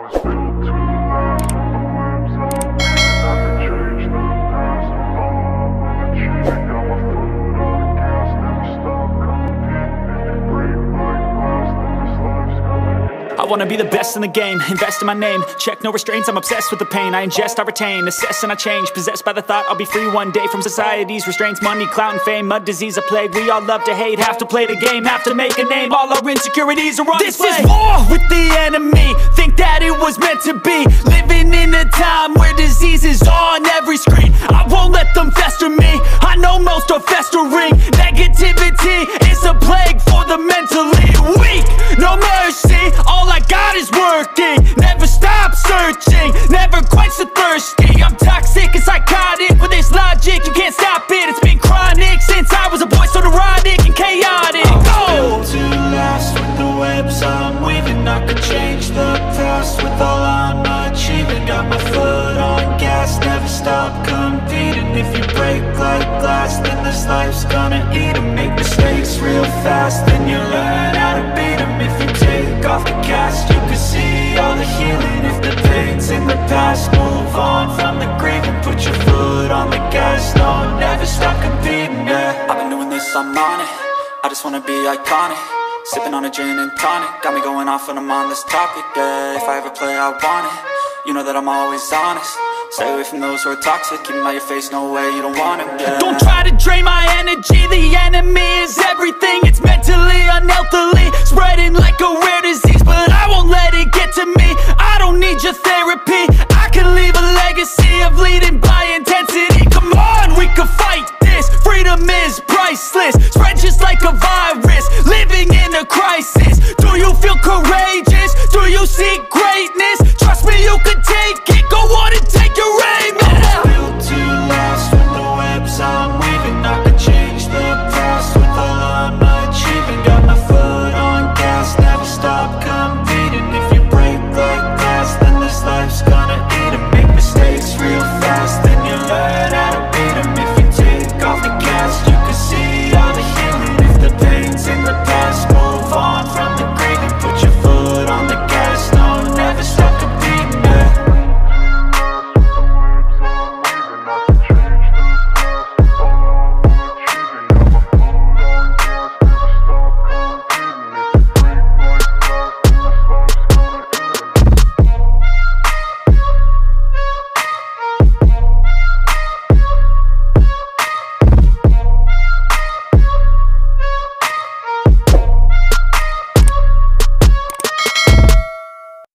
I wanna be the best in the game, invest in my name. Check no restraints, I'm obsessed with the pain. I ingest, I retain, assess and I change. Possessed by the thought I'll be free one day from society's restraints. Money, clout and fame, mud, disease, a plague. We all love to hate, have to play the game, have to make a name. All our insecurities are on display. This is war with the enemy, think that it was meant to be. Living in a time where disease is on every screen. I won't let them fester me, I know most are festering. Negativity is a plague for the mentally weak. No mercy, all I got is working. Never stop searching, never quench the thirsty. I'm toxic and psychotic with this logic, you can't stop it. It's been chronic since I was a boy, so neurotic and chaotic. I'm built to last with the webs I'm weaving. I could change the past with all I'm achieving. Got my foot on gas, never stop competing. If you break like glass, then this life's gonna eat 'em. Make mistakes real fast, then you learn how to beat 'em. If you take off the cast, you can see all the healing. If the pain's in the past, move on from the grave and put your foot on the gas. No, never stop competing, yeah. I've been doing this, I'm on it. I just wanna be iconic. Sipping on a gin and tonic, got me going off when I'm on this topic, yeah. If I ever play, I want it. You know that I'm always honest. Stay away from those who are toxic. Keep them out your face, no way, you don't want it, yeah. Don't try to drain my energy. The enemy is everything. It's mentally, unhealthily, spreading like a rare disease. But I won't let it get to me. I don't need your therapy.